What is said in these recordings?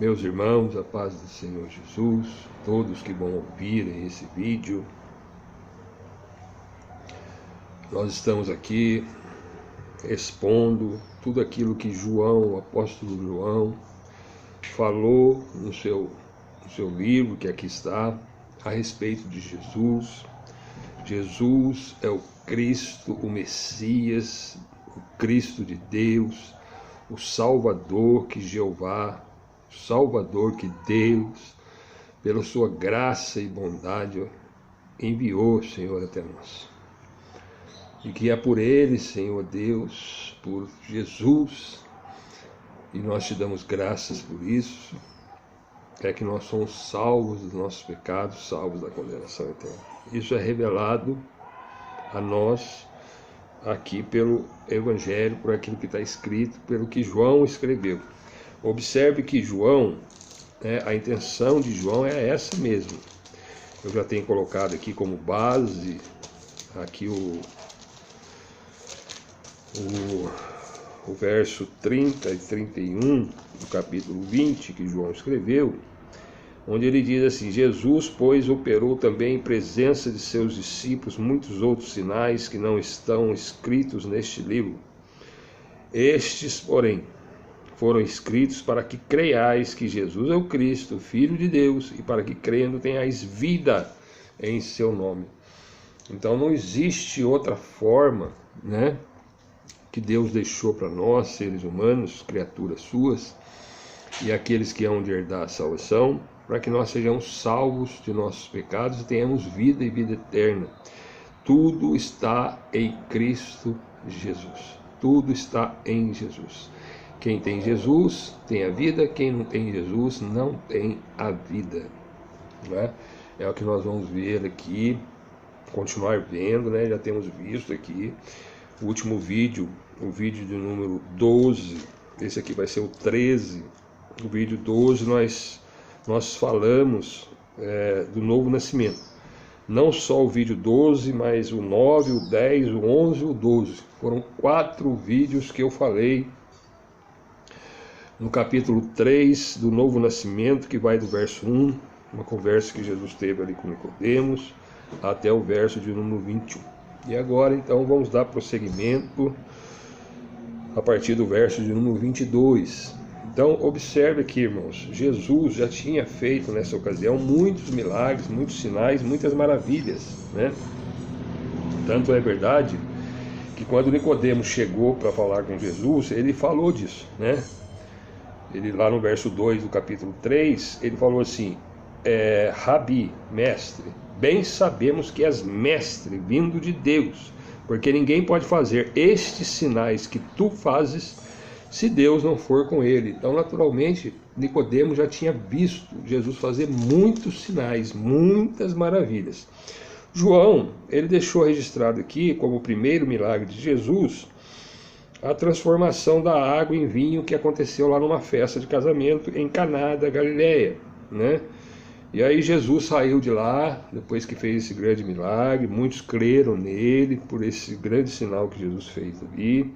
Meus irmãos, a paz do Senhor Jesus, todos que vão ouvir esse vídeo, nós estamos aqui expondo tudo aquilo que João, o apóstolo João, falou no seu livro, que aqui está, a respeito de Jesus. Jesus é o Cristo, o Messias, o Cristo de Deus, o Salvador que Jeová, o Salvador que Deus, pela sua graça e bondade, enviou, Senhor, até nós. E que é por Ele, Senhor Deus, por Jesus, e nós te damos graças por isso, é que nós somos salvos dos nossos pecados, salvos da condenação eterna. Isso é revelado a nós aqui pelo Evangelho, por aquilo que está escrito, pelo que João escreveu. Observe que João, a intenção de João é essa mesmo. Eu já tenho colocado aqui como base, aqui o verso 30 e 31 do capítulo 20 que João escreveu, onde ele diz assim: Jesus, pois, operou também em presença de seus discípulos muitos outros sinais que não estão escritos neste livro. Estes, porém, foram escritos para que creiais que Jesus é o Cristo, Filho de Deus, e para que crendo tenhais vida em seu nome. Então não existe outra forma, que Deus deixou para nós, seres humanos, criaturas suas, e aqueles que hão de herdar a salvação, para que nós sejamos salvos de nossos pecados e tenhamos vida e vida eterna. Tudo está em Cristo Jesus. Tudo está em Jesus. Quem tem Jesus tem a vida, quem não tem Jesus não tem a vida. É o que nós vamos ver aqui, continuar vendo, já temos visto aqui o último vídeo, o vídeo de número 12, esse aqui vai ser o 13, o vídeo 12 nós falamos do novo nascimento. Não só o vídeo 12, mas o 9, o 10, o 11 e o 12. Foram 4 vídeos que eu falei no capítulo 3 do novo nascimento, que vai do verso 1, uma conversa que Jesus teve ali com Nicodemos, até o verso de número 21. E agora então vamos dar prosseguimento a partir do verso de número 22. Então observe aqui, irmãos, Jesus já tinha feito nessa ocasião muitos milagres, muitos sinais, muitas maravilhas, Tanto é verdade que quando Nicodemos chegou para falar com Jesus, ele falou disso, Ele lá no verso 2 do capítulo 3, ele falou assim: Rabi, mestre, bem sabemos que és mestre, vindo de Deus, porque ninguém pode fazer estes sinais que tu fazes se Deus não for com ele. Então, naturalmente, Nicodemos já tinha visto Jesus fazer muitos sinais, muitas maravilhas. João, ele deixou registrado aqui, como o primeiro milagre de Jesus, a transformação da água em vinho que aconteceu lá numa festa de casamento em Caná da Galileia, E aí Jesus saiu de lá, depois que fez esse grande milagre, muitos creram nele por esse grande sinal que Jesus fez ali.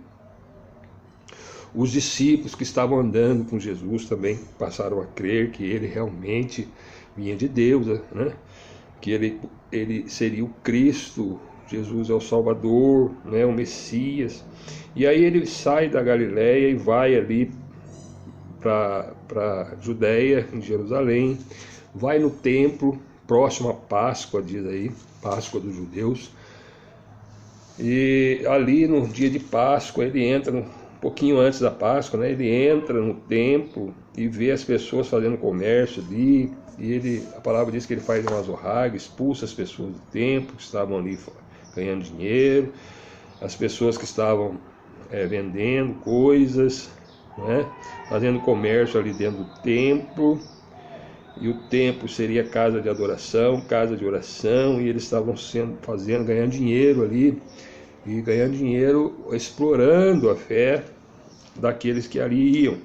Os discípulos que estavam andando com Jesus também passaram a crer que ele realmente vinha de Deus, que ele seria o Cristo, Jesus é o Salvador, o Messias. E aí ele sai da Galileia e vai ali para Judéia, em Jerusalém, vai no templo, próximo à Páscoa, diz aí, Páscoa dos judeus. E ali no dia de Páscoa, ele entra, um pouquinho antes da Páscoa, ele entra no templo e vê as pessoas fazendo comércio ali. E a palavra diz que ele faz uma zorraga, expulsa as pessoas do templo, que estavam ali ganhando dinheiro, as pessoas que estavam vendendo coisas, fazendo comércio ali dentro do templo. E o templo seria casa de adoração, casa de oração, e eles estavam ganhando dinheiro ali, e ganhando dinheiro explorando a fé daqueles que ali iam,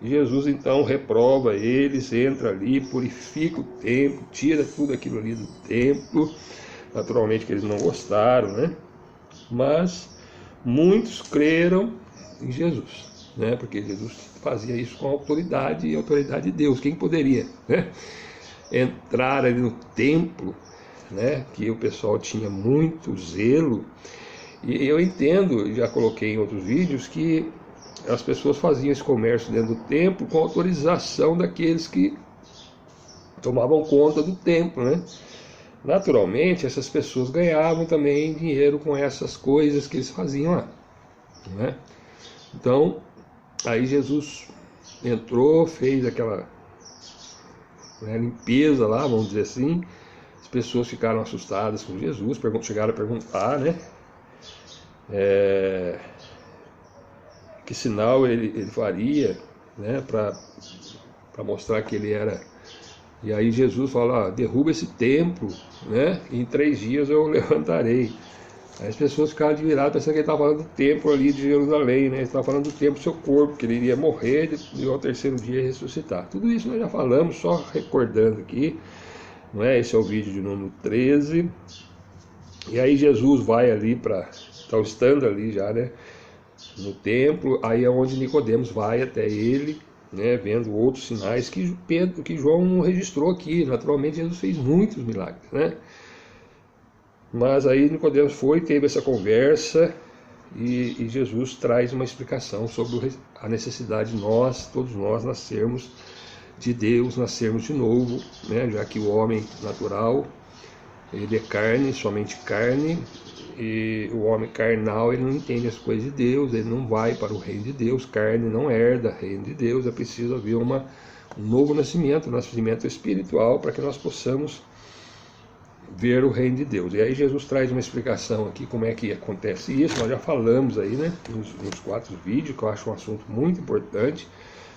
E Jesus então reprova eles, entra ali, purifica o templo, tira tudo aquilo ali do templo. Naturalmente que eles não gostaram, Mas muitos creram em Jesus, né? Porque Jesus fazia isso com autoridade e autoridade de Deus. Quem poderia, né, entrar ali no templo, né, que o pessoal tinha muito zelo? E eu entendo, já coloquei em outros vídeos, que as pessoas faziam esse comércio dentro do templo com autorização daqueles que tomavam conta do templo, né? Naturalmente, essas pessoas ganhavam também dinheiro com essas coisas que eles faziam lá, né? Então, aí Jesus entrou, fez aquela, né, limpeza lá, vamos dizer assim. As pessoas ficaram assustadas com Jesus, chegaram a perguntar, né, que sinal ele faria, né, para mostrar que ele era. E aí Jesus fala: derruba esse templo, né, e em 3 dias eu levantarei. Aí as pessoas ficaram admiradas, pensando que ele estava falando do templo ali de Jerusalém, né? Ele estava falando do templo do seu corpo, que ele iria morrer e ao 3º dia ressuscitar. Tudo isso nós já falamos, só recordando aqui, não é? Esse é o vídeo de número 13. E aí Jesus vai ali para, está estando ali já, né, no templo. Aí é onde Nicodemos vai até ele, né, vendo outros sinais que João não registrou aqui. Naturalmente Jesus fez muitos milagres, né? Mas aí Nicodemos foi, teve essa conversa e Jesus traz uma explicação sobre a necessidade de todos nós, nascermos de Deus, nascermos de novo, né? Já que o homem natural, ele é carne, somente carne, e o homem carnal, ele não entende as coisas de Deus, ele não vai para o reino de Deus. Carne não herda o reino de Deus, é preciso haver um novo nascimento, um nascimento espiritual, para que nós possamos ver o reino de Deus. E aí Jesus traz uma explicação aqui como é que acontece isso. Nós já falamos aí, né, nos 4 vídeos, que eu acho um assunto muito importante.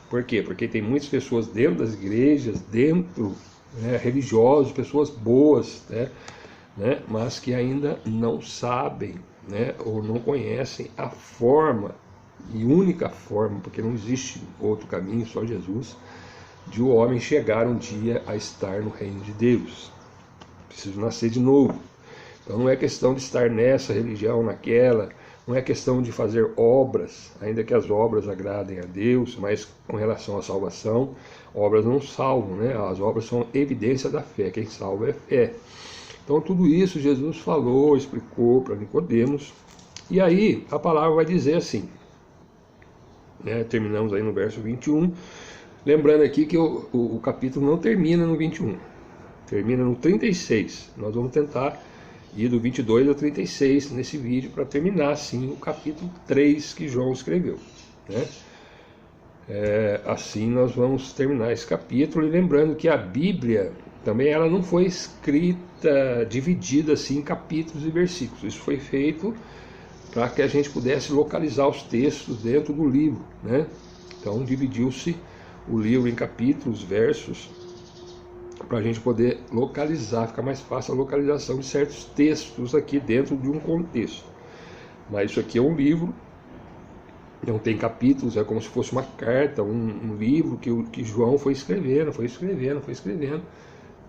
Por quê? Porque tem muitas pessoas dentro das igrejas, dentro, né, religiosos, pessoas boas, né, mas que ainda não sabem, né, ou não conhecem a forma, e única forma, porque não existe outro caminho, só Jesus, de o homem chegar um dia a estar no reino de Deus. Preciso nascer de novo. Então não é questão de estar nessa religião, naquela, não é questão de fazer obras, ainda que as obras agradem a Deus, mas com relação à salvação, obras não salvam, né? As obras são evidência da fé, quem salva é fé. Então tudo isso Jesus falou, explicou para Nicodemos, e aí a palavra vai dizer assim, né? Terminamos aí no verso 21, lembrando aqui que o capítulo não termina no 21, termina no 36. Nós vamos tentar ir do 22 ao 36 nesse vídeo para terminar assim o capítulo 3 que João escreveu, né? Assim nós vamos terminar esse capítulo. E lembrando que a Bíblia também ela não foi escrita, dividida assim em capítulos e versículos. Isso foi feito para que a gente pudesse localizar os textos dentro do livro, né? Então dividiu-se o livro em capítulos, versos, para a gente poder localizar, fica mais fácil a localização de certos textos aqui dentro de um contexto. Mas isso aqui é um livro, não tem capítulos, é como se fosse uma carta, um livro que João foi escrevendo,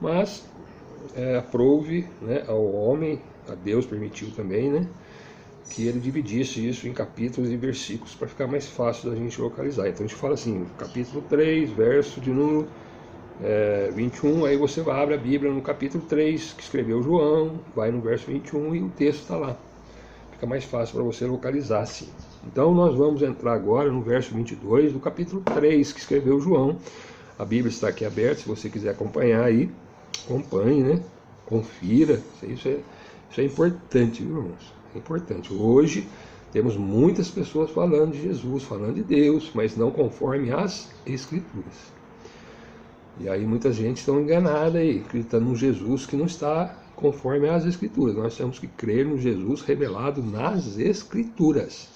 mas aprove, né, ao homem, a Deus permitiu também, né, que ele dividisse isso em capítulos e versículos para ficar mais fácil da gente localizar. Então a gente fala assim, capítulo 3, verso de número 21, aí você abre a Bíblia no capítulo 3, que escreveu João, vai no verso 21 e o texto está lá. Fica mais fácil para você localizar assim. Então nós vamos entrar agora no verso 22 do capítulo 3, que escreveu João. A Bíblia está aqui aberta, se você quiser acompanhar aí, acompanhe, né? Confira, isso é importante, viu, irmãos? É importante. Hoje temos muitas pessoas falando de Jesus, falando de Deus, mas não conforme as Escrituras. E aí muita gente está enganada aí, acreditando num Jesus que não está conforme às Escrituras. Nós temos que crer no Jesus revelado nas Escrituras.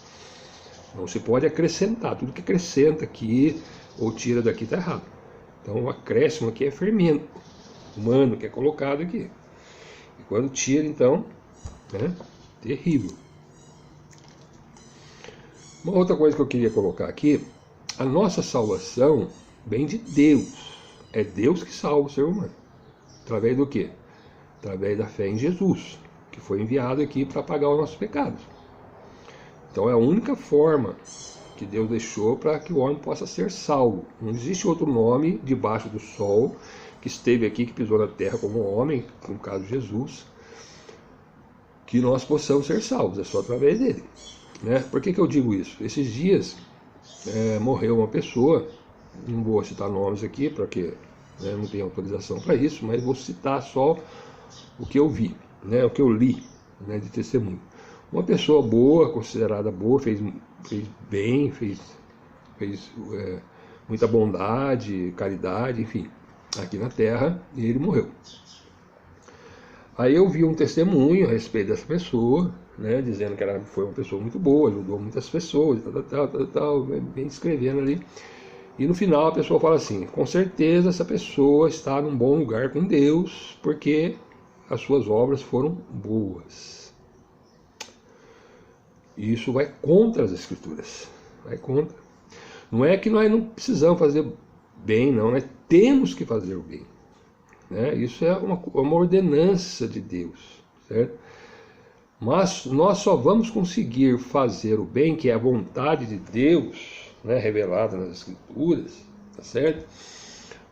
Não se pode acrescentar. Tudo que acrescenta aqui ou tira daqui está errado. Então o acréscimo aqui é fermento humano que é colocado aqui. E quando tira, então, né, terrível. Uma outra coisa que eu queria colocar aqui, a nossa salvação vem de Deus. É Deus que salva o ser humano. Através do quê? Através da fé em Jesus, que foi enviado aqui para pagar os nossos pecados. Então é a única forma que Deus deixou para que o homem possa ser salvo. Não existe outro nome debaixo do sol que esteve aqui, que pisou na terra como homem, no caso Jesus, que nós possamos ser salvos, é só através dele, né? Por que eu digo isso? Esses dias morreu uma pessoa, não vou citar nomes aqui, porque não tenho autorização para isso, mas vou citar só o que eu vi, né? O que eu li, né, de testemunho. Uma pessoa boa, considerada boa, fez bem, fez muita bondade, caridade, enfim, aqui na terra, e ele morreu. Aí eu vi um testemunho a respeito dessa pessoa, né, dizendo que ela foi uma pessoa muito boa, ajudou muitas pessoas, tal, bem descrevendo ali. E no final a pessoa fala assim: com certeza essa pessoa está num bom lugar com Deus, porque as suas obras foram boas. E isso vai contra as Escrituras, vai contra. Não é que nós não precisamos fazer bem, não, nós temos que fazer o bem, né? Isso é uma ordenança de Deus, certo? Mas nós só vamos conseguir fazer o bem, que é a vontade de Deus, né, revelada nas Escrituras, tá certo?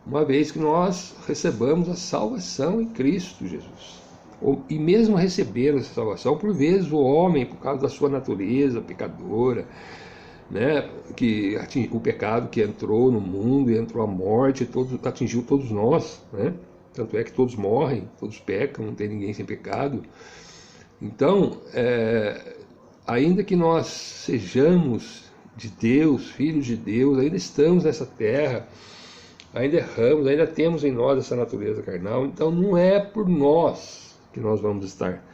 Uma vez que nós recebamos a salvação em Cristo Jesus. E mesmo recebendo essa salvação, por vezes o homem, por causa da sua natureza pecadora, né, que o pecado que entrou no mundo e entrou a morte, atingiu todos nós, né? Tanto é que todos morrem, todos pecam, não tem ninguém sem pecado. Então, ainda que nós sejamos de Deus, filhos de Deus, ainda estamos nessa terra, ainda erramos, ainda temos em nós essa natureza carnal. Então não é por nós que nós vamos estar,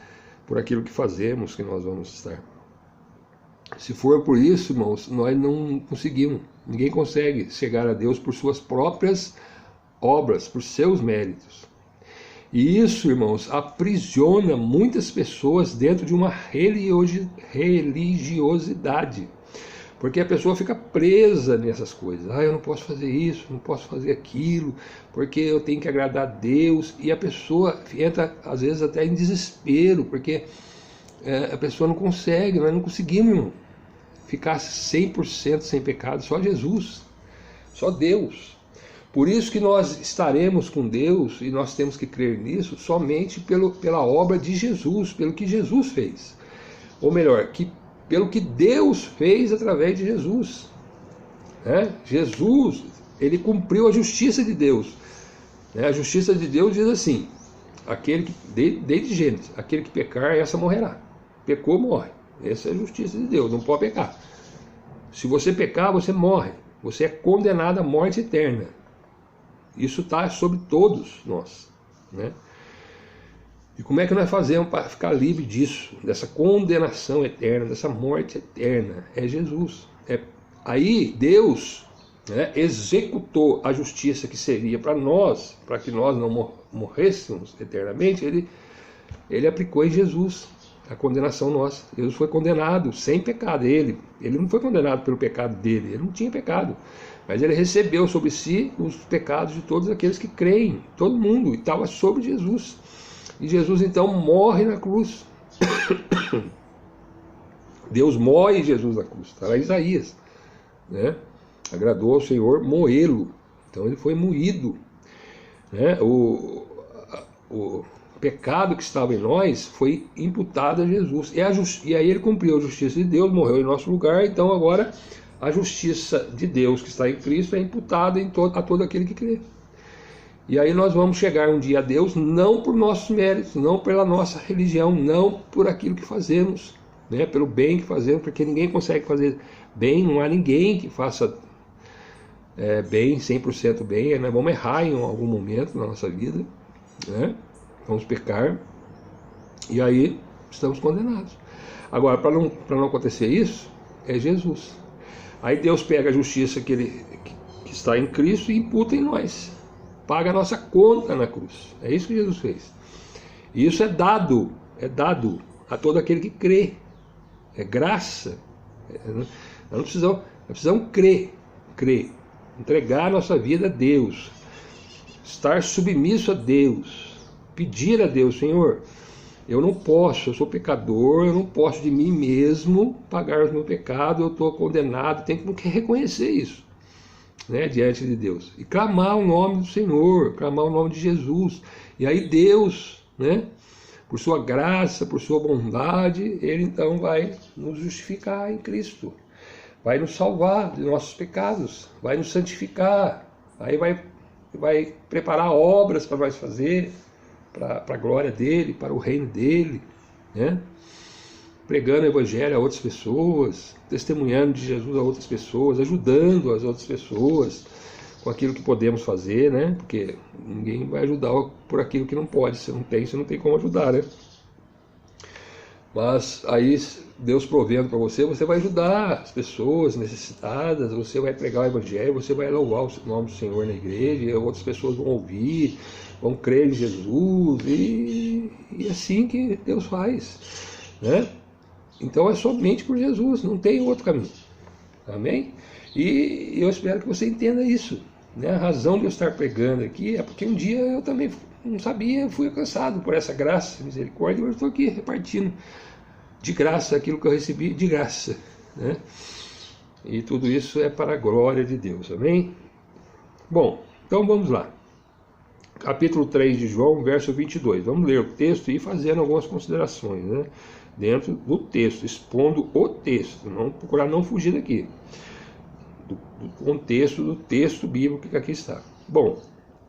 por aquilo que fazemos que nós vamos estar. Se for por isso, irmãos, nós não conseguimos. Ninguém consegue chegar a Deus por suas próprias obras, por seus méritos. E isso, irmãos, aprisiona muitas pessoas dentro de uma religiosidade. Porque a pessoa fica presa nessas coisas. Eu não posso fazer isso, não posso fazer aquilo, porque eu tenho que agradar a Deus. E a pessoa entra, às vezes, até em desespero, porque a pessoa não consegue, nós não conseguimos, irmão, ficar 100% sem pecado. Só Jesus, só Deus. Por isso que nós estaremos com Deus, e nós temos que crer nisso, somente pela obra de Jesus, pelo que Jesus fez. Ou melhor, pelo que Deus fez através de Jesus. Jesus, ele cumpriu a justiça de Deus. A justiça de Deus diz assim: aquele que, desde Gênesis, aquele que pecar, essa morrerá. Pecou, morre. Essa é a justiça de Deus, não pode pecar. Se você pecar, você morre. Você é condenado à morte eterna. Isso está sobre todos nós, né? E como é que nós fazemos para ficar livre disso, dessa condenação eterna, dessa morte eterna? É Jesus. Aí Deus, né, executou a justiça que seria para nós, para que nós não morrêssemos eternamente. Ele aplicou em Jesus a condenação nossa. Jesus foi condenado sem pecado. Ele não foi condenado pelo pecado dele, ele não tinha pecado. Mas ele recebeu sobre si os pecados de todos aqueles que creem, todo mundo, e estava sobre Jesus. E Jesus então morre na cruz. Deus moe Jesus na cruz, está lá em Isaías, né? Agradou ao Senhor moê-lo, então ele foi moído, né? O pecado que estava em nós foi imputado a Jesus, e aí ele cumpriu a justiça de Deus, morreu em nosso lugar. Então agora a justiça de Deus que está em Cristo é imputada a todo aquele que crê. E aí nós vamos chegar um dia a Deus, não por nossos méritos, não pela nossa religião, não por aquilo que fazemos, né? Pelo bem que fazemos, porque ninguém consegue fazer bem, não há ninguém que faça bem, 100% bem. Nós vamos errar em algum momento na nossa vida, né? Vamos pecar, e aí estamos condenados. Agora, para não acontecer isso, é Jesus. Aí Deus pega a justiça que está em Cristo e imputa em nós. Paga a nossa conta na cruz. É isso que Jesus fez. E isso é dado a todo aquele que crê. É graça. Nós precisamos crer. Entregar a nossa vida a Deus. Estar submisso a Deus. Pedir a Deus: Senhor, Eu não posso, eu sou pecador, eu não posso de mim mesmo pagar os meus pecados, eu estou condenado, tenho que reconhecer isso, né, diante de Deus. E clamar o nome do Senhor, clamar o nome de Jesus. E aí Deus, né, por sua graça, por sua bondade, Ele então vai nos justificar em Cristo. Vai nos salvar de nossos pecados, vai nos santificar, aí vai preparar obras para nós fazer, para a glória dele, para o reino dele, né? Pregando o evangelho a outras pessoas, testemunhando de Jesus a outras pessoas, ajudando as outras pessoas com aquilo que podemos fazer, né? Porque ninguém vai ajudar por aquilo que não pode, você não tem como ajudar, né? Mas aí Deus provendo para você, você vai ajudar as pessoas necessitadas, você vai pregar o evangelho, você vai louvar o nome do Senhor na igreja, e outras pessoas vão ouvir, vão crer em Jesus, e assim que Deus faz, né? Então é somente por Jesus, não tem outro caminho, amém? E eu espero que você entenda isso, né? A razão de eu estar pregando aqui é porque um dia eu também não sabia, fui alcançado por essa graça, misericórdia, e eu estou aqui repartindo de graça aquilo que eu recebi de graça, né? E tudo isso é para a glória de Deus, amém? Bom, então vamos lá. Capítulo 3 de João, verso 22. Vamos ler o texto e ir fazendo algumas considerações, né? Dentro do texto, expondo o texto, não procurar não fugir daqui, do contexto do texto bíblico que aqui está. Bom,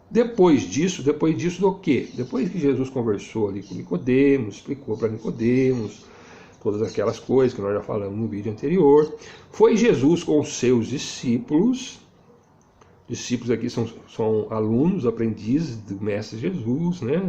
depois disso do quê? Depois que Jesus conversou ali com Nicodemos, explicou para Nicodemos todas aquelas coisas que nós já falamos no vídeo anterior, foi Jesus com os seus discípulos aqui são alunos, aprendizes do Mestre Jesus, né?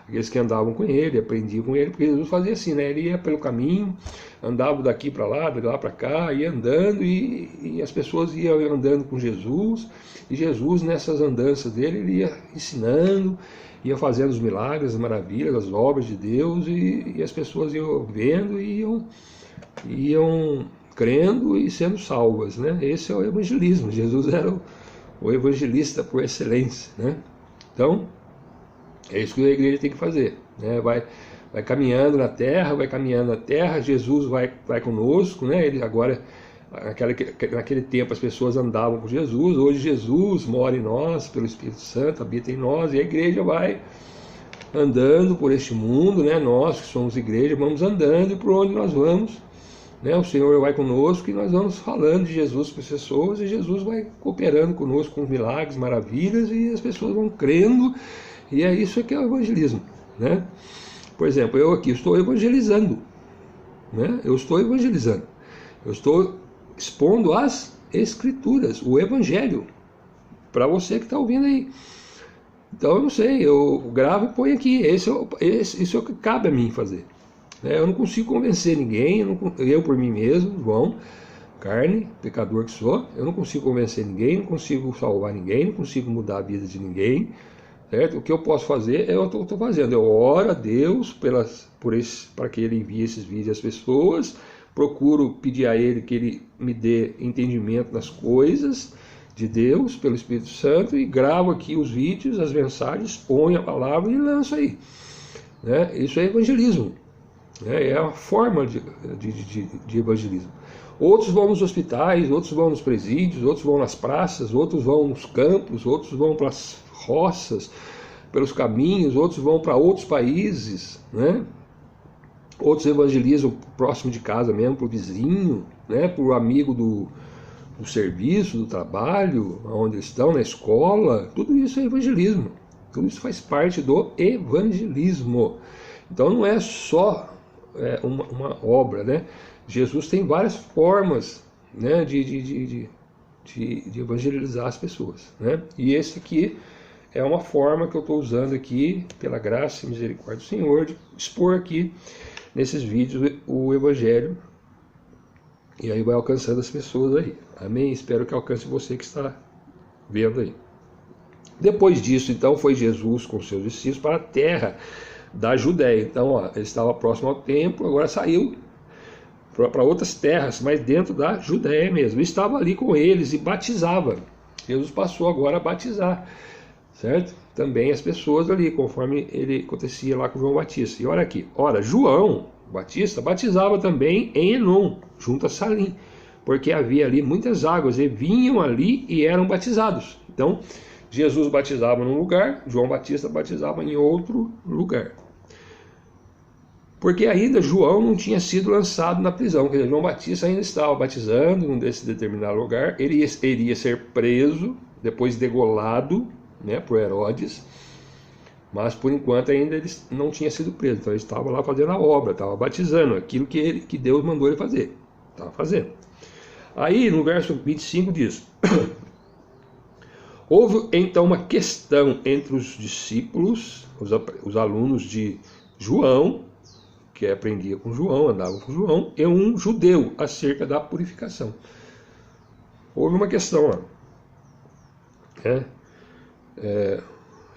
Aqueles que andavam com ele, aprendiam com ele, porque Jesus fazia assim, né? Ele ia pelo caminho, andava daqui para lá, de lá para cá, ia andando e as pessoas iam andando com Jesus, e Jesus nessas andanças dele, ele ia ensinando, ia fazendo os milagres, as maravilhas, as obras de Deus, e as pessoas iam vendo e iam crendo e sendo salvas, né? Esse é o evangelismo. Jesus era o evangelista por excelência, né? Então, é isso que a igreja tem que fazer, né? Vai caminhando na terra, Jesus vai conosco, né? Ele agora, naquele tempo as pessoas andavam com Jesus, hoje Jesus mora em nós, pelo Espírito Santo, habita em nós, e a igreja vai andando por este mundo, né? Nós que somos igreja, vamos andando, e por onde nós vamos, né? O Senhor vai conosco e nós vamos falando de Jesus para as pessoas, e Jesus vai cooperando conosco com milagres, maravilhas, e as pessoas vão crendo, e é isso que é o evangelismo, né? Por exemplo, eu aqui estou evangelizando, né? Eu estou expondo as Escrituras, o Evangelho, para você que está ouvindo aí. Então eu não sei, eu gravo e ponho aqui, isso é o que cabe a mim fazer, né? Eu não consigo convencer ninguém, eu por mim mesmo, João, carne, pecador que sou, eu não consigo convencer ninguém, não consigo salvar ninguém, não consigo mudar a vida de ninguém, certo? O que eu posso fazer, eu estou fazendo, eu oro a Deus para que Ele envie esses vídeos às pessoas, procuro pedir a Ele que Ele me dê entendimento nas coisas de Deus, pelo Espírito Santo, e gravo aqui os vídeos, as mensagens, ponho a palavra e lanço aí, né? Isso é evangelismo, né? É uma forma de evangelismo. Outros vão nos hospitais, outros vão nos presídios, outros vão nas praças, outros vão nos campos, outros vão para as roças, pelos caminhos, outros vão para outros países, né? Outros evangelizam próximo de casa mesmo, para o vizinho, né? Para o amigo do serviço, do trabalho, onde eles estão, na escola. Tudo isso é evangelismo, tudo isso faz parte do evangelismo. Então não é só uma obra, né? Jesus tem várias formas, né, de evangelizar as pessoas, né? E esse aqui é uma forma que eu estou usando aqui, pela graça e misericórdia do Senhor, de expor aqui nesses vídeos o Evangelho, e aí vai alcançando as pessoas aí, amém? Espero que alcance você que está vendo aí. Depois disso, então, foi Jesus com seus discípulos para a terra da Judéia. Então, ó, ele estava próximo ao templo, agora saiu para outras terras, mas dentro da Judéia mesmo. Estava ali com eles e batizava. Jesus passou agora a batizar. certo? Também as pessoas ali, conforme ele acontecia lá com João Batista. E olha aqui, ora, João Batista batizava também em Enom, junto a Salim, porque havia ali muitas águas, e vinham ali e eram batizados. Então, Jesus batizava num lugar, João Batista batizava em outro lugar. Porque ainda João não tinha sido lançado na prisão, quer dizer, João Batista ainda estava batizando num desse determinado lugar, ele iria ser preso, depois degolado, né, por Herodes, mas por enquanto ainda ele não tinha sido preso, então ele estava lá fazendo a obra, estava batizando, aquilo que Deus mandou ele fazer, estava fazendo. Aí no verso 25 diz: houve então uma questão entre os discípulos, os alunos de João, que aprendia com João, andava com João, e um judeu acerca da purificação. Houve uma questão lá,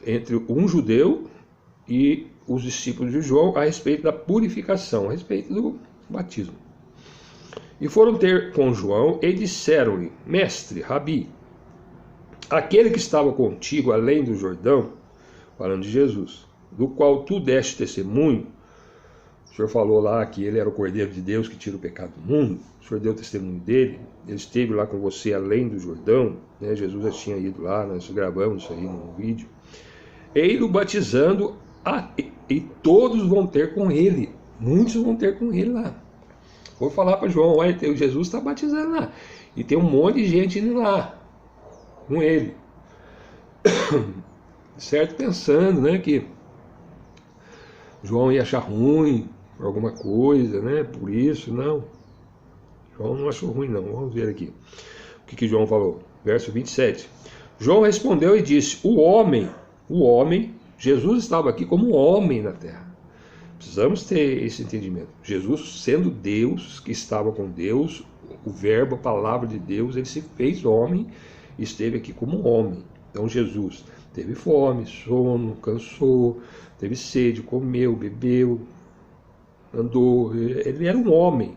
entre um judeu e os discípulos de João a respeito da purificação, a respeito do batismo. E foram ter com João e disseram-lhe: mestre, rabi, aquele que estava contigo além do Jordão, falando de Jesus, do qual tu deste testemunho, o Senhor falou lá que ele era o Cordeiro de Deus que tira o pecado do mundo, o Senhor deu testemunho dele, ele esteve lá com você além do Jordão, né? Jesus já tinha ido lá, nós gravamos isso aí no vídeo. Ei-lo batizando, e todos vão ter com ele, muitos vão ter com ele lá. Vou falar para João: olha, Jesus está batizando lá, e tem um monte de gente indo lá com ele, certo? Pensando, né, que João ia achar ruim por alguma coisa, né? Por isso, não. João não achou ruim, não. Vamos ver aqui o que João falou. Verso 27. João respondeu e disse: o homem, Jesus estava aqui como homem na terra. Precisamos ter esse entendimento. Jesus, sendo Deus, que estava com Deus, o verbo, a palavra de Deus, ele se fez homem e esteve aqui como homem. Então Jesus teve fome, sono, cansou, teve sede, comeu, bebeu, andou. Ele era um homem.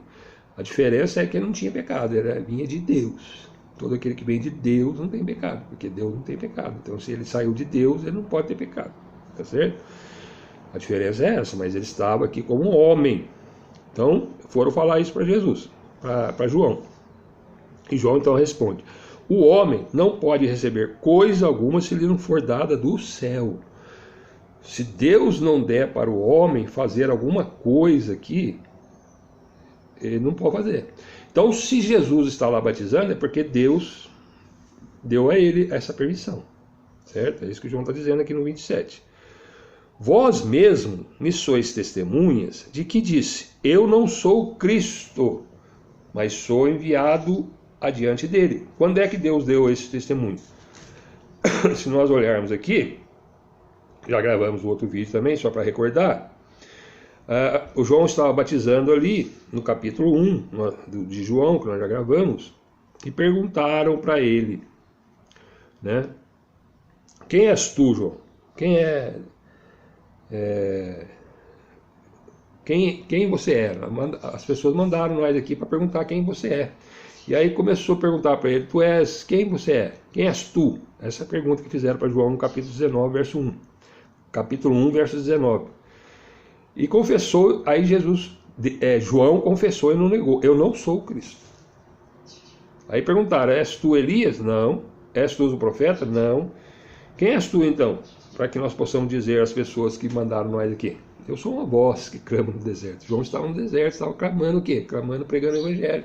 A diferença é que ele não tinha pecado, ele vinha de Deus. Todo aquele que vem de Deus não tem pecado, porque Deus não tem pecado. Então, se ele saiu de Deus, ele não pode ter pecado. Tá certo? A diferença é essa, mas ele estava aqui como um homem. Então, foram falar isso para Jesus, para João. E João então responde: o homem não pode receber coisa alguma se lhe não for dada do céu. Se Deus não der para o homem fazer alguma coisa aqui, ele não pode fazer. Então, se Jesus está lá batizando, é porque Deus deu a ele essa permissão. Certo? É isso que João está dizendo aqui no 27. Vós mesmo me sois testemunhas de que disse: eu não sou Cristo, mas sou enviado adiante dele. Quando é que Deus deu esse testemunho? Se nós olharmos aqui, já gravamos o outro vídeo também, só para recordar, o João estava batizando ali, no capítulo 1 de João, que nós já gravamos, e perguntaram para ele, né? Quem és tu, João? Quem você é? As pessoas mandaram nós aqui para perguntar quem você é. E aí começou a perguntar para ele: tu és quem você é? Quem és tu? Essa é a pergunta que fizeram para João no capítulo 19, verso 1. Capítulo 1, verso 19. E confessou, aí João confessou e não negou: eu não sou o Cristo. Aí perguntaram: és tu Elias? Não. És tu o profeta? Não. Quem és tu então? Para que nós possamos dizer às pessoas que mandaram nós aqui: eu sou uma voz que clama no deserto. João estava no deserto, estava clamando o quê? Clamando, pregando o evangelho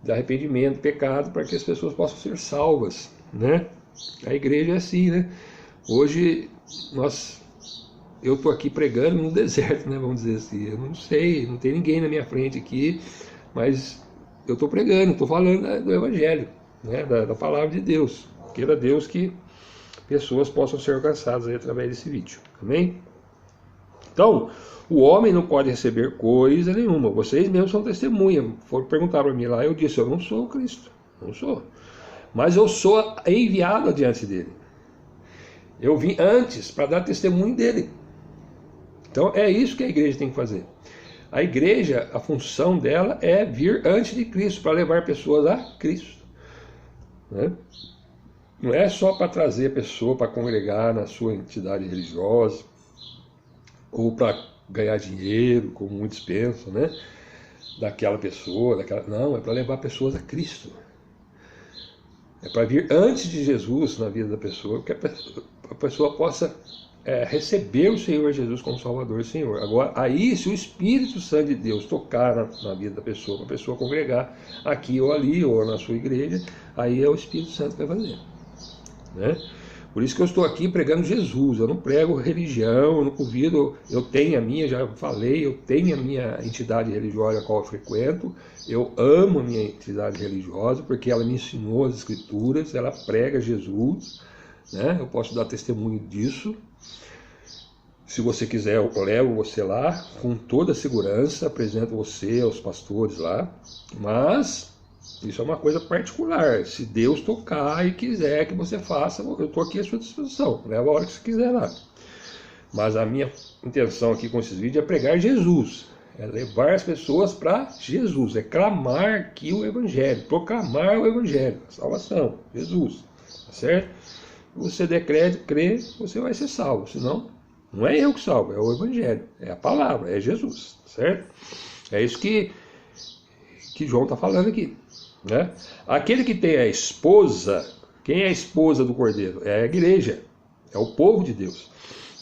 de arrependimento, pecado, para que as pessoas possam ser salvas, né? A igreja é assim, né? Hoje eu estou aqui pregando no deserto, né? Vamos dizer assim. Eu não sei, não tem ninguém na minha frente aqui, mas eu estou pregando, estou falando do evangelho, né? Da palavra de Deus. Queira Deus que pessoas possam ser alcançadas aí através desse vídeo. Amém? Então, o homem não pode receber coisa nenhuma. Vocês mesmos são testemunha. Foram perguntar para mim lá, eu disse: eu não sou o Cristo. Não sou. Mas eu sou enviado adiante dele. Eu vim antes para dar testemunho dele. Então, é isso que a igreja tem que fazer. A igreja, a função dela é vir antes de Cristo, para levar pessoas a Cristo, né? não é só para trazer a pessoa para congregar na sua entidade religiosa, ou para ganhar dinheiro, como muitos pensam, né? Daquela pessoa, não, é para levar pessoas a Cristo. É para vir antes de Jesus na vida da pessoa, que a pessoa possa receber o Senhor Jesus como Salvador e Senhor. Agora, aí, se o Espírito Santo de Deus tocar na vida da pessoa, para a pessoa congregar aqui ou ali, ou na sua igreja, aí é o Espírito Santo que vai fazer, né? Por isso que eu estou aqui pregando Jesus, eu não prego religião, eu não convido, eu tenho a minha, já falei, eu tenho a minha entidade religiosa a qual eu frequento, eu amo a minha entidade religiosa, porque ela me ensinou as Escrituras, ela prega Jesus, né? Eu posso dar testemunho disso. Se você quiser, eu levo você lá, com toda a segurança, apresento você aos pastores lá, mas isso é uma coisa particular. Se Deus tocar e quiser que você faça, eu estou aqui à sua disposição, leva a hora que você quiser lá. Mas a minha intenção aqui com esses vídeos é pregar Jesus, é levar as pessoas para Jesus, é clamar aqui o Evangelho, proclamar o Evangelho, a salvação, Jesus, tá certo? Se você der crédito, crê, você vai ser salvo, senão não é eu que salvo, é o Evangelho, é a palavra, é Jesus, certo? É isso que João está falando aqui, né? Aquele que tem a esposa, quem é a esposa do Cordeiro? É a igreja, é o povo de Deus.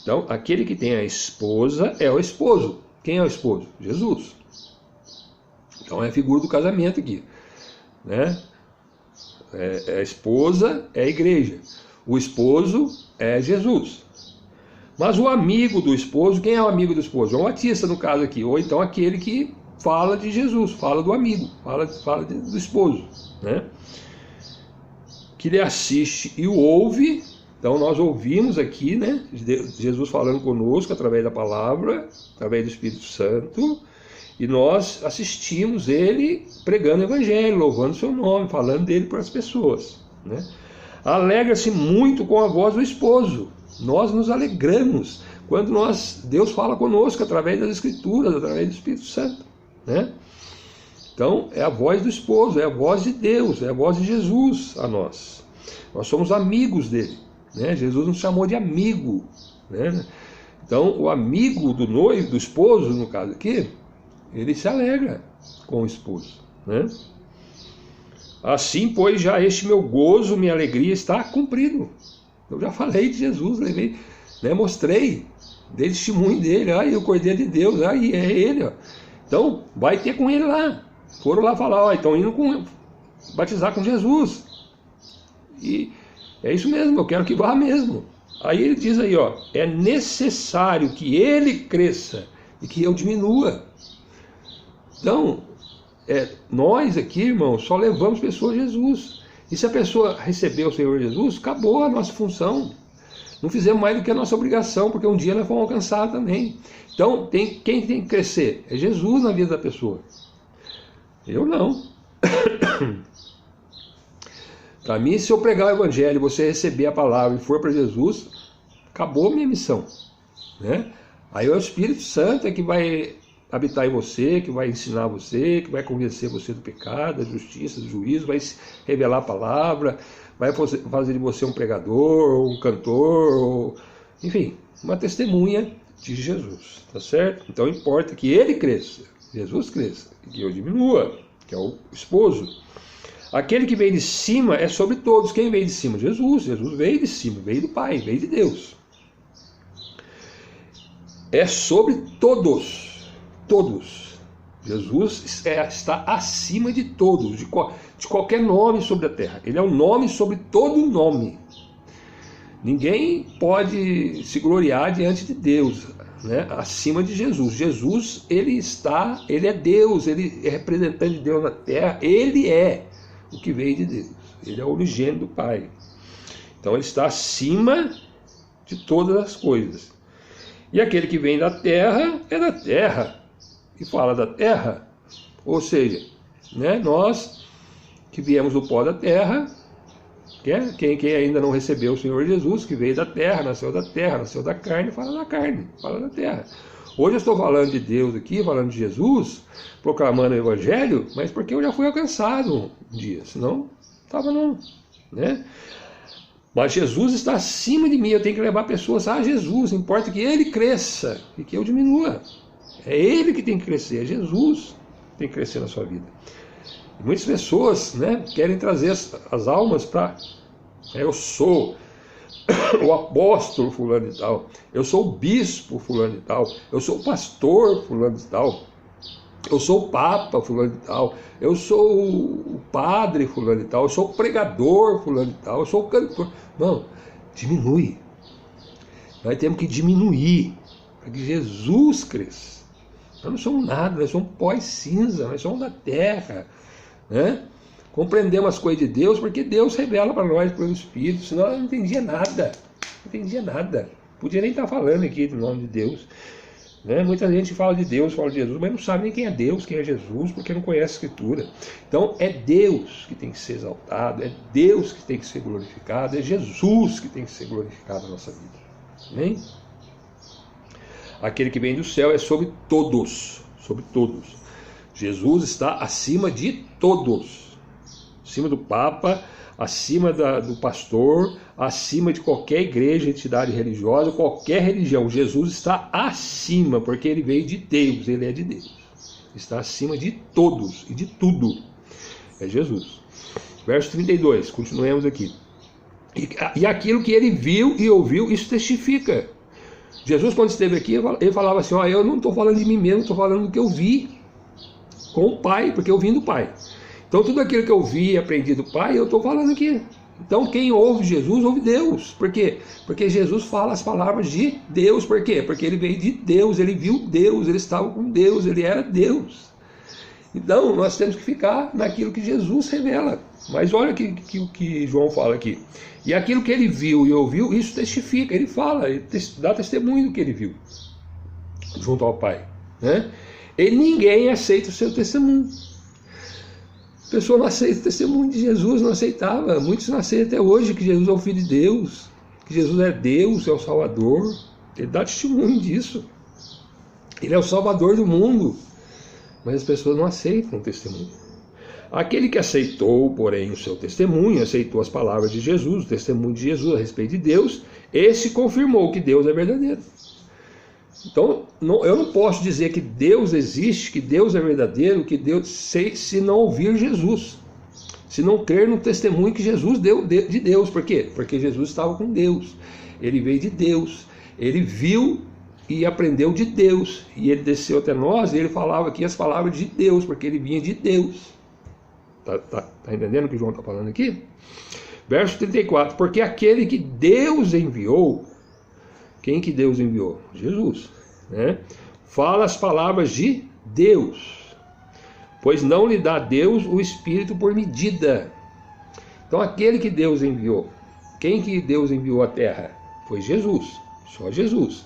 Então, aquele que tem a esposa é o esposo. Quem é o esposo? Jesus. Então é a figura do casamento aqui, né? A esposa é a igreja, o esposo é Jesus. Mas o amigo do esposo, quem é o amigo do esposo? João Batista, no caso aqui, ou então aquele que fala de Jesus, fala do amigo, fala do esposo, né? Que lhe assiste e o ouve. Então nós ouvimos aqui, né, Jesus falando conosco através da palavra, através do Espírito Santo, e nós assistimos ele pregando o Evangelho, louvando o seu nome, falando dele para as pessoas, né? Alegra-se muito com a voz do esposo. Nós nos alegramos quando Deus fala conosco através das Escrituras, através do Espírito Santo, né? Então é a voz do esposo, é a voz de Deus, é a voz de Jesus a nós. Nós somos amigos dele, né? Jesus nos chamou de amigo, né? Então o amigo do noivo, do esposo, no caso aqui, ele se alegra com o esposo, né? Assim, pois, já este meu gozo, minha alegria está cumprido. Eu já falei de Jesus, levei, né, mostrei, dei testemunho dele, aí o Cordeiro de Deus, aí é ele, ó. Então vai ter com ele lá. Foram lá falar, ó, estão indo batizar com Jesus. E é isso mesmo, eu quero que vá mesmo. Aí ele diz aí, ó, é necessário que ele cresça e que eu diminua. Então, nós aqui, irmãos, só levamos pessoas a Jesus. E se a pessoa receber o Senhor Jesus, acabou a nossa função. Não fizemos mais do que a nossa obrigação, porque um dia nós vamos alcançar também. Então, quem tem que crescer? É Jesus na vida da pessoa. Eu não. Para mim, se eu pregar o Evangelho, você receber a palavra e for para Jesus, acabou a minha missão, né? Aí é o Espírito Santo que vai habitar em você, que vai ensinar você, que vai convencer você do pecado, da justiça, do juízo, vai revelar a palavra, vai fazer de você um pregador, um cantor, enfim, uma testemunha de Jesus, tá certo? Então importa que ele cresça, Jesus cresça, e que eu diminua, que é o esposo. Aquele que veio de cima é sobre todos. Quem veio de cima? Jesus. Jesus veio de cima, veio do Pai, veio de Deus. É sobre todos. Todos. Jesus está acima de todos, de qualquer nome sobre a terra. Ele é um nome sobre todo nome. Ninguém pode se gloriar diante de Deus, né? Acima de Jesus. Jesus, ele é Deus, ele é representante de Deus na terra, ele é o que veio de Deus. Ele é o unigênito do Pai. Então ele está acima de todas as coisas. E aquele que vem da terra é da terra. E fala da terra, ou seja, né, nós que viemos do pó da terra, quem ainda não recebeu o Senhor Jesus, que veio da terra, nasceu da carne, fala da terra. Hoje eu estou falando de Deus aqui, falando de Jesus, proclamando o Evangelho, mas porque eu já fui alcançado um dia, senão estava não, né? Mas Jesus está acima de mim, eu tenho que levar pessoas a Jesus, importa que Ele cresça e que eu diminua. É Ele que tem que crescer, é Jesus que tem que crescer na sua vida. E muitas pessoas, né, querem trazer as almas para... Eu sou o apóstolo fulano de tal, eu sou o bispo fulano de tal, eu sou o pastor fulano de tal, eu sou o papa fulano de tal, eu sou o padre fulano de tal, eu sou o pregador fulano de tal, eu sou o cantor. Não, diminui. Nós temos que diminuir para que Jesus cresça. Nós não somos nada, nós somos pó e cinza, nós somos da terra, né? Compreendemos as coisas de Deus porque Deus revela para nós pelo Espírito, senão eu não entendia nada. Não entendia nada. Podia nem estar falando aqui do nome de Deus. Né? Muita gente fala de Deus, fala de Jesus, mas não sabe nem quem é Deus, quem é Jesus, porque não conhece a Escritura. Então é Deus que tem que ser exaltado, é Deus que tem que ser glorificado, é Jesus que tem que ser glorificado na nossa vida. Amém? Aquele que vem do céu é sobre todos, sobre todos. Jesus está acima de todos. Acima do Papa, acima do pastor, acima de qualquer igreja, entidade religiosa, qualquer religião. Jesus está acima, porque ele veio de Deus, ele é de Deus. Está acima de todos e de tudo. É Jesus. Verso 32, continuemos aqui. E aquilo que ele viu e ouviu, isso testifica. Jesus, quando esteve aqui, ele falava assim, eu não estou falando de mim mesmo, estou falando do que eu vi com o Pai, porque eu vim do Pai. Então tudo aquilo que eu vi e aprendi do Pai, eu estou falando aqui. Então quem ouve Jesus, ouve Deus. Por quê? Porque Jesus fala as palavras de Deus. Por quê? Porque ele veio de Deus, ele viu Deus, ele estava com Deus, ele era Deus. Então nós temos que ficar naquilo que Jesus revela. Mas olha o que João fala aqui. E aquilo que ele viu e ouviu, isso testifica, ele fala, ele dá testemunho do que ele viu, junto ao Pai. Né? E ninguém aceita o seu testemunho. A pessoa não aceita o testemunho de Jesus, não aceitava. Muitos não aceitam até hoje que Jesus é o Filho de Deus, que Jesus é Deus, é o Salvador. Ele dá testemunho disso. Ele é o Salvador do mundo. Mas as pessoas não aceitam o testemunho. Aquele que aceitou, porém, o seu testemunho, aceitou as palavras de Jesus, o testemunho de Jesus a respeito de Deus, esse confirmou que Deus é verdadeiro. Então, eu não posso dizer que Deus existe, que Deus é verdadeiro, que Deus se não ouvir Jesus, se não crer no testemunho que Jesus deu de Deus. Por quê? Porque Jesus estava com Deus, ele veio de Deus, ele viu e aprendeu de Deus, e ele desceu até nós e ele falava aqui as palavras de Deus, porque ele vinha de Deus. Tá entendendo o que João está falando aqui? Verso 34, porque aquele que Deus enviou, quem que Deus enviou? Jesus, né? Fala as palavras de Deus, pois não lhe dá Deus o Espírito por medida. Então aquele que Deus enviou, quem que Deus enviou à terra? Foi Jesus, só Jesus.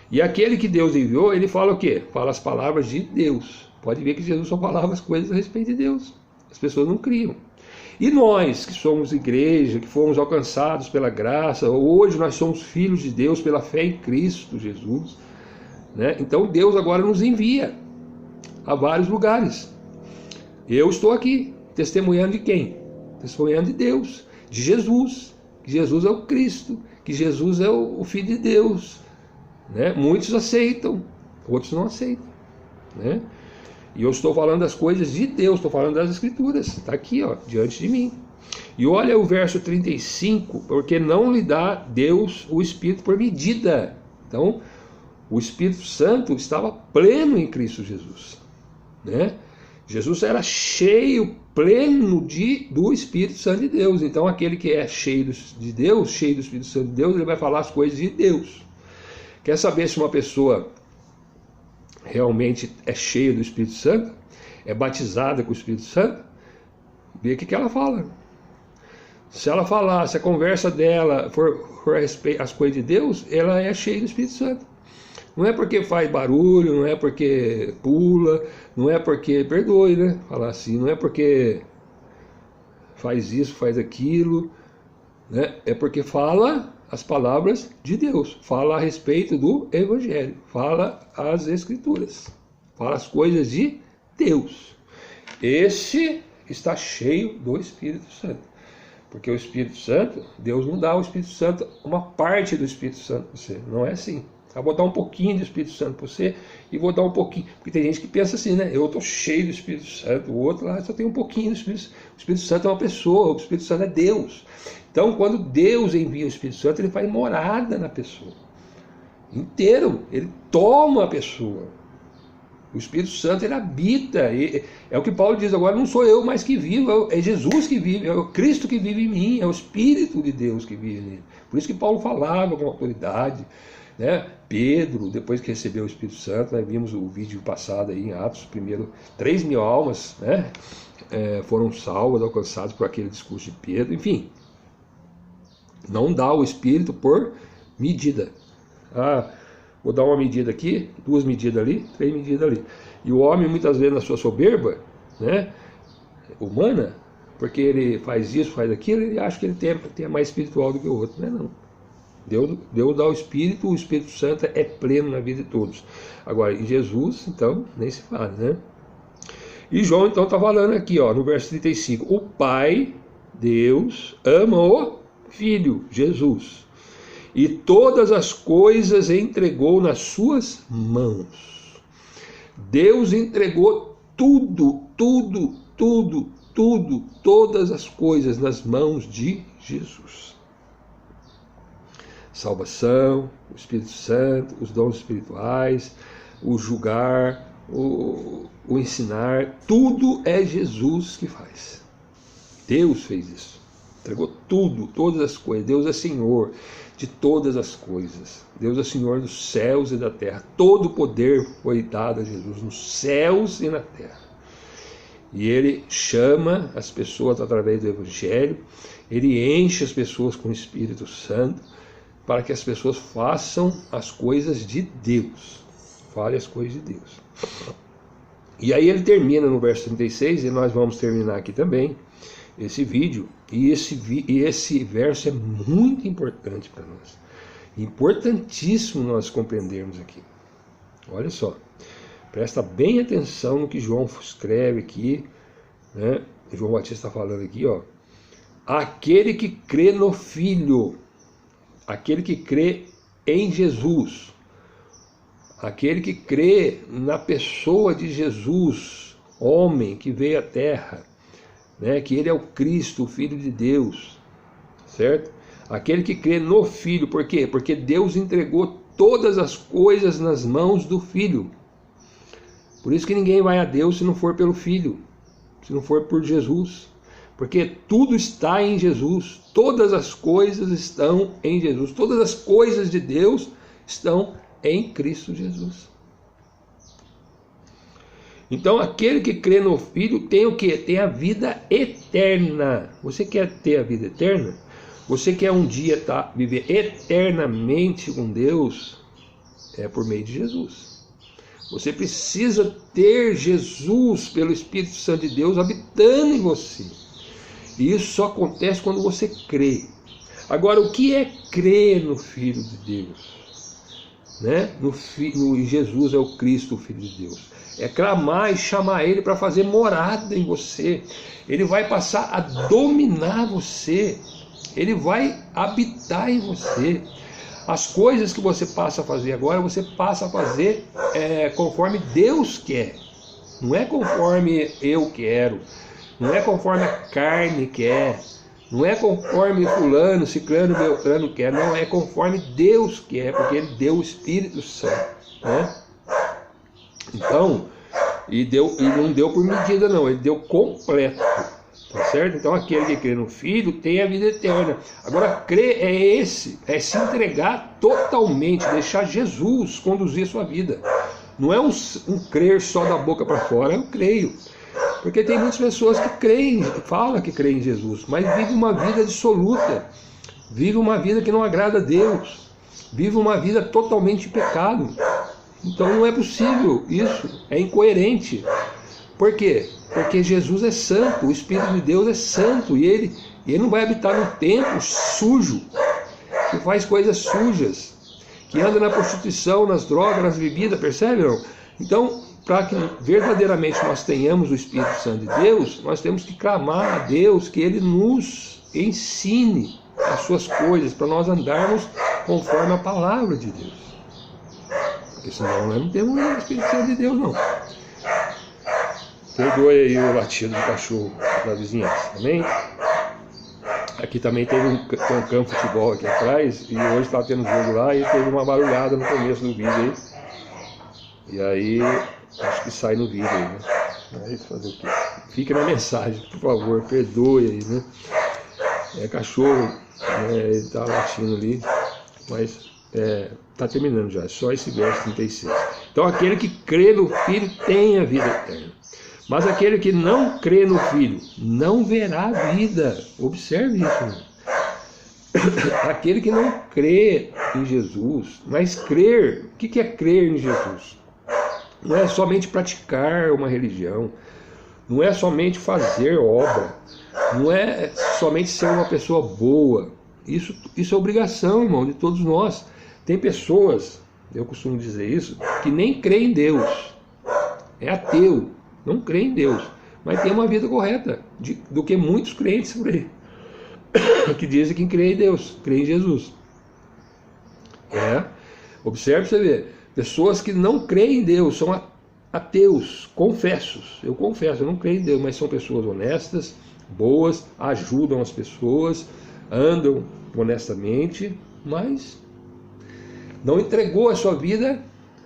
E aquele que Deus enviou, ele fala o quê? Fala as palavras de Deus. Pode ver que Jesus só falava as coisas a respeito de Deus. As pessoas não criam. E nós, que somos igreja, que fomos alcançados pela graça, hoje nós somos filhos de Deus pela fé em Cristo Jesus, né? Então Deus agora nos envia a vários lugares. Eu estou aqui, testemunhando de quem? Testemunhando de Deus, de Jesus, que Jesus é o Cristo, que Jesus é o Filho de Deus, né? Muitos aceitam, outros não aceitam, né? E eu estou falando das coisas de Deus, estou falando das Escrituras, está aqui, ó, diante de mim. E olha o verso 35, porque não lhe dá Deus o Espírito por medida. Então, o Espírito Santo estava pleno em Cristo Jesus, né? Jesus era cheio, pleno do Espírito Santo de Deus. Então, aquele que é cheio de Deus, cheio do Espírito Santo de Deus, ele vai falar as coisas de Deus. Quer saber se uma pessoa realmente é cheia do Espírito Santo, é batizada com o Espírito Santo? Vê o que ela fala. Se ela falar, se a conversa dela for a respeito as coisas de Deus, ela é cheia do Espírito Santo. Não é porque faz barulho, não é porque pula, não é porque, perdoe, né? Falar assim, não é porque faz isso, faz aquilo, né? É porque fala as palavras de Deus, fala a respeito do Evangelho, fala as Escrituras, fala as coisas de Deus. Esse está cheio do Espírito Santo. Porque o Espírito Santo, Deus não dá ao Espírito Santo uma parte do Espírito Santo para você. Não é assim. Eu vou dar um pouquinho do Espírito Santo para você e vou dar um pouquinho. Porque tem gente que pensa assim, né? Eu estou cheio do Espírito Santo, o outro lá só tem um pouquinho do Espírito Santo. O Espírito Santo é uma pessoa, o Espírito Santo é Deus. Então, quando Deus envia o Espírito Santo, ele faz morada na pessoa. Inteiro. Ele toma a pessoa. O Espírito Santo, ele habita. É o que Paulo diz agora, não sou eu mais que vivo, é Jesus que vive, é o Cristo que vive em mim, é o Espírito de Deus que vive nele. Por isso que Paulo falava com autoridade, né? Pedro, depois que recebeu o Espírito Santo, nós vimos o vídeo passado aí em Atos, primeiro 3.000 almas, né? Foram salvas, alcançadas por aquele discurso de Pedro, enfim. Não dá o Espírito por medida. Vou dar uma medida aqui, 2 medidas ali, 3 medidas ali. E o homem, muitas vezes, na sua soberba, né, humana, porque ele faz isso, faz aquilo, ele acha que ele tem mais espiritual do que o outro. Não é não. Deus dá o Espírito Santo é pleno na vida de todos. Agora, em Jesus, então, nem se fala, né? E João, então, está falando aqui, ó, no verso 35. O Pai, Deus, ama o Filho, Jesus. E todas as coisas entregou nas suas mãos. Deus entregou todas as coisas nas mãos de Jesus. Salvação, o Espírito Santo, os dons espirituais, o julgar, o ensinar, tudo é Jesus que faz. Deus fez isso. Entregou todas as coisas. Deus é Senhor de todas as coisas. Deus é Senhor dos céus e da terra. Todo o poder foi dado a Jesus nos céus e na terra. E Ele chama as pessoas através do Evangelho. Ele enche as pessoas com o Espírito Santo para que as pessoas façam as coisas de Deus. Fale as coisas de Deus. E aí ele termina no verso 36, e nós vamos terminar aqui também esse vídeo, e esse verso é muito importante para nós. Importantíssimo nós compreendermos aqui. Olha só, presta bem atenção no que João escreve aqui, né? João Batista está falando aqui, ó. Aquele que crê no Filho, aquele que crê em Jesus, aquele que crê na pessoa de Jesus, homem que veio à terra, né, que ele é o Cristo, o Filho de Deus, certo? Aquele que crê no Filho, por quê? Porque Deus entregou todas as coisas nas mãos do Filho. Por isso que ninguém vai a Deus se não for pelo Filho, se não for por Jesus, porque tudo está em Jesus, todas as coisas estão em Jesus, todas as coisas de Deus estão em Cristo Jesus. Então, aquele que crê no Filho tem o quê? Tem a vida eterna. Você quer ter a vida eterna? Você quer um dia viver eternamente com Deus? É por meio de Jesus. Você precisa ter Jesus pelo Espírito Santo de Deus habitando em você. E isso só acontece quando você crê. Agora, o que é crer no Filho de Deus? Né? Em Jesus é o Cristo, o Filho de Deus. É clamar e chamar Ele para fazer morada em você. Ele vai passar a dominar você. Ele vai habitar em você. As coisas que você passa a fazer agora, você passa a fazer conforme Deus quer. Não é conforme eu quero. Não é conforme a carne quer. Não é conforme fulano, ciclano, beltrano quer. Não, é conforme Deus quer, porque Ele deu o Espírito Santo, né? Então, e não deu por medida não, Ele deu completo, tá certo? Então aquele que crê no Filho tem a vida eterna. Agora, crer é se entregar totalmente, deixar Jesus conduzir a sua vida. Não é um crer só da boca para fora, eu creio. Porque tem muitas pessoas que creem, que falam que creem em Jesus, mas vivem uma vida dissoluta, vivem uma vida que não agrada a Deus, vivem uma vida totalmente de pecado. Então não é possível isso, é incoerente. Por quê? Porque Jesus é santo, o Espírito de Deus é santo, e ele não vai habitar num templo sujo, que faz coisas sujas, que anda na prostituição, nas drogas, nas bebidas, percebe não? Então, para que verdadeiramente nós tenhamos o Espírito Santo de Deus, nós temos que clamar a Deus que Ele nos ensine as suas coisas, para nós andarmos conforme a palavra de Deus. Porque senão nós não temos o Espírito Santo de Deus, não. Perdoe aí o latido do cachorro da vizinhança, amém? Aqui também teve um campo de futebol aqui atrás, e hoje está tendo jogo lá, e teve uma barulhada no começo do vídeo aí. E aí, acho que sai no vídeo aí, né? Mas fazer o quê? Fique na mensagem, por favor, perdoe aí, né? É cachorro, né? Ele tá latindo ali, mas tá terminando já, é só esse verso 36. Então aquele que crê no Filho tem a vida eterna. Mas aquele que não crê no Filho não verá a vida. Observe isso, irmão. Aquele que não crê em Jesus, mas crer, o que é crer em Jesus? Não é somente praticar uma religião, não é somente fazer obra, não é somente ser uma pessoa boa. Isso é obrigação, irmão, de todos nós. Tem pessoas, eu costumo dizer isso, que nem crê em Deus, é ateu, não crê em Deus, mas tem uma vida correta do que muitos crentes por aí, que dizem que crê em Deus, crê em Jesus. Observe você ver, pessoas que não creem em Deus, são ateus, confessos. Eu confesso, eu não creio em Deus, mas são pessoas honestas, boas, ajudam as pessoas, andam honestamente, mas não entregou a sua vida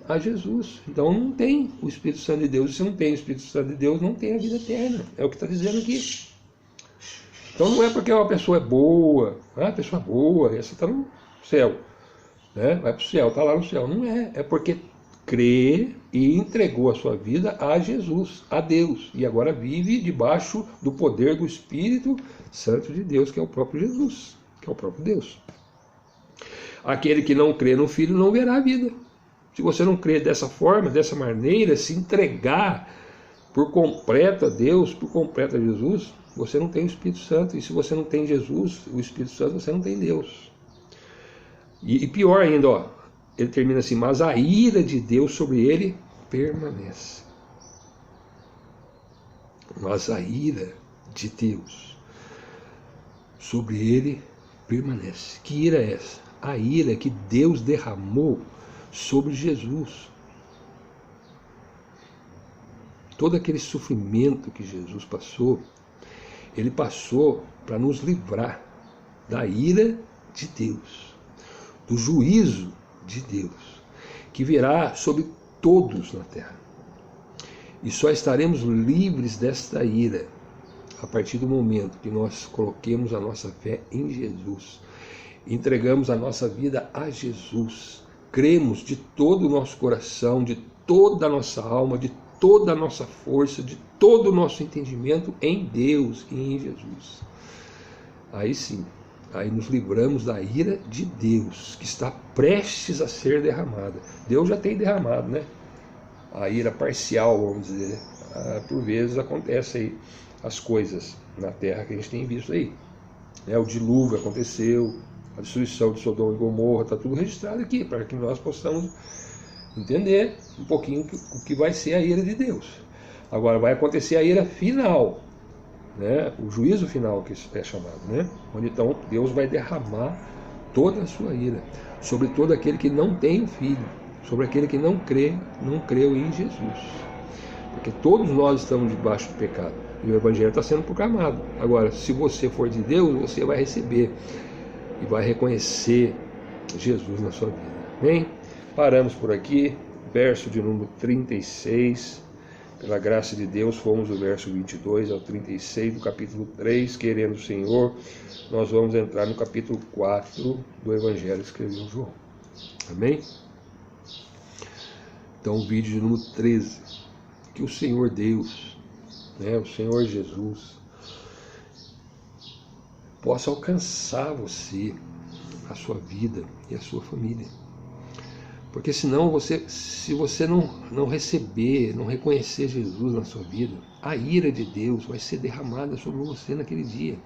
a Jesus. Então não tem o Espírito Santo de Deus. Se não tem o Espírito Santo de Deus, não tem a vida eterna. É o que está dizendo aqui. Então não é porque uma pessoa é boa, a pessoa boa, essa está no céu, né? Vai para o céu, está lá no céu. Não é, é porque crê e entregou a sua vida a Jesus, a Deus, e agora vive debaixo do poder do Espírito Santo de Deus, que é o próprio Jesus, que é o próprio Deus. Aquele que não crê no Filho não verá a vida. Se você não crê dessa forma, dessa maneira, se entregar por completo a Deus, por completo a Jesus, você não tem o Espírito Santo. E se você não tem Jesus, o Espírito Santo, você não tem Deus. E pior ainda, ó, ele termina assim: mas a ira de Deus sobre ele permanece. Mas a ira de Deus sobre ele permanece. Que ira é essa? A ira que Deus derramou sobre Jesus. Todo aquele sofrimento que Jesus passou, ele passou para nos livrar da ira de Deus, do juízo de Deus, que virá sobre todos na terra. E só estaremos livres desta ira a partir do momento que nós coloquemos a nossa fé em Jesus, entregamos a nossa vida a Jesus, cremos de todo o nosso coração, de toda a nossa alma, de toda a nossa força, de todo o nosso entendimento em Deus e em Jesus. Aí sim, aí nos livramos da ira de Deus, que está prestes a ser derramada. Deus já tem derramado, né? A ira parcial, vamos dizer. Por vezes acontece aí as coisas na terra que a gente tem visto aí. O dilúvio aconteceu, a destruição de Sodoma e Gomorra, está tudo registrado aqui, para que nós possamos entender um pouquinho o que vai ser a ira de Deus. Agora vai acontecer a ira final, né? O juízo final que é chamado, né? Onde então Deus vai derramar toda a sua ira sobre todo aquele que não tem o Filho, sobre aquele que não creu em Jesus. Porque todos nós estamos debaixo do pecado e o Evangelho está sendo proclamado. Agora, se você for de Deus, você vai receber e vai reconhecer Jesus na sua vida. Amém? Paramos por aqui, verso de número 36. Pela graça de Deus, fomos do verso 22 ao 36 do capítulo 3. Querendo o Senhor, nós vamos entrar no capítulo 4 do Evangelho que escreveu João. Amém? Então, o vídeo de número 13. Que o Senhor Deus, o Senhor Jesus, possa alcançar você, a sua vida e a sua família. Porque senão, se você não receber, não reconhecer Jesus na sua vida, a ira de Deus vai ser derramada sobre você naquele dia.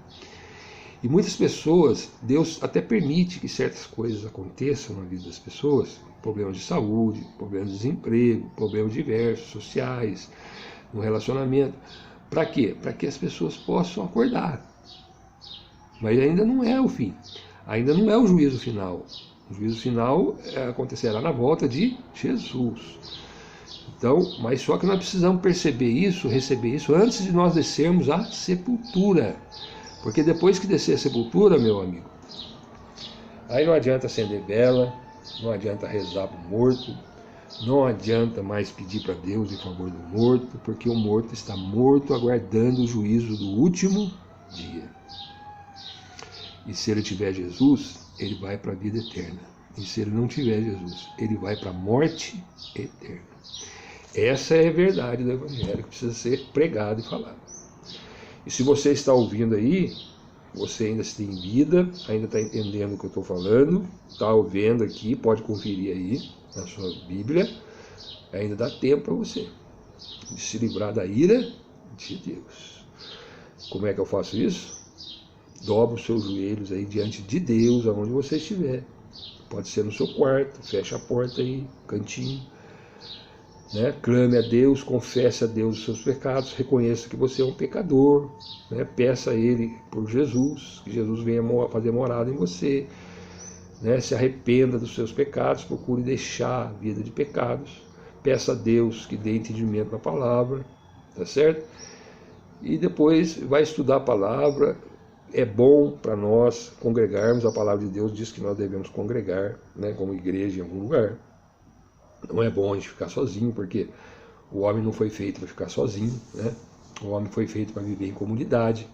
E muitas pessoas, Deus até permite que certas coisas aconteçam na vida das pessoas, problemas de saúde, problemas de desemprego, problemas diversos, sociais, no relacionamento. Para quê? Para que as pessoas possam acordar. mas ainda não é o fim, ainda não é o juízo final. O juízo final acontecerá na volta de Jesus. Então, mas só que nós precisamos perceber isso, receber isso, antes de nós descermos à sepultura. Porque depois que descer a sepultura, meu amigo, aí não adianta acender vela, não adianta rezar para o morto, não adianta mais pedir para Deus em favor do morto, porque o morto está morto aguardando o juízo do último dia. E se ele tiver Jesus, ele vai para a vida eterna. E se ele não tiver Jesus, ele vai para a morte eterna. Essa é a verdade do Evangelho que precisa ser pregado e falado. E se você está ouvindo aí, você ainda tem vida, ainda está entendendo o que eu estou falando, está ouvindo aqui, pode conferir aí na sua Bíblia, ainda dá tempo para você de se livrar da ira de Deus. Como é que eu faço isso? Dobra os seus joelhos aí diante de Deus, aonde você estiver. Pode ser no seu quarto, fecha a porta aí, cantinho. Né? Clame a Deus, confesse a Deus os seus pecados, reconheça que você é um pecador, né? Peça a Ele por Jesus, que Jesus venha fazer morada em você, né? Se arrependa dos seus pecados, procure deixar a vida de pecados, peça a Deus que dê entendimento na palavra, tá certo? E depois vai estudar a palavra. É bom para nós congregarmos, a palavra de Deus diz que nós devemos congregar, né? Como igreja em algum lugar. Não é bom a gente ficar sozinho, porque o homem não foi feito para ficar sozinho, né? O homem foi feito para viver em comunidade.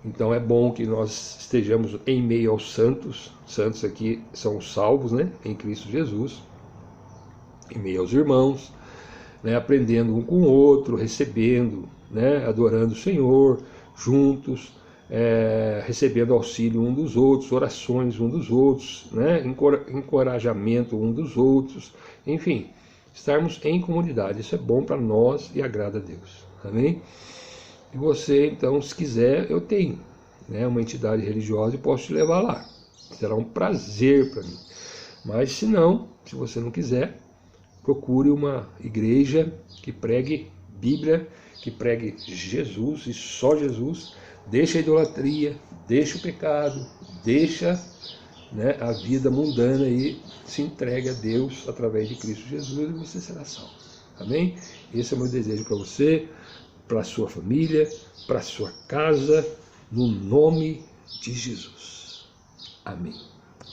Então é bom que nós estejamos em meio aos santos. Santos aqui são os salvos, né? Em Cristo Jesus. Em meio aos irmãos, né? Aprendendo um com o outro, recebendo, né? Adorando o Senhor, juntos, recebendo auxílio um dos outros, orações um dos outros, né? Encorajamento um dos outros, enfim, estarmos em comunidade. Isso é bom para nós e agrada a Deus, amém? E você, então, se quiser, eu tenho, né, uma entidade religiosa e posso te levar lá, será um prazer para mim. Mas se não, se você não quiser, procure uma igreja que pregue Bíblia, que pregue Jesus e só Jesus. Deixa a idolatria, deixa o pecado, deixa, né, a vida mundana e se entregue a Deus através de Cristo Jesus e você será salvo. Amém? Esse é o meu desejo para você, para a sua família, para a sua casa, no nome de Jesus. Amém.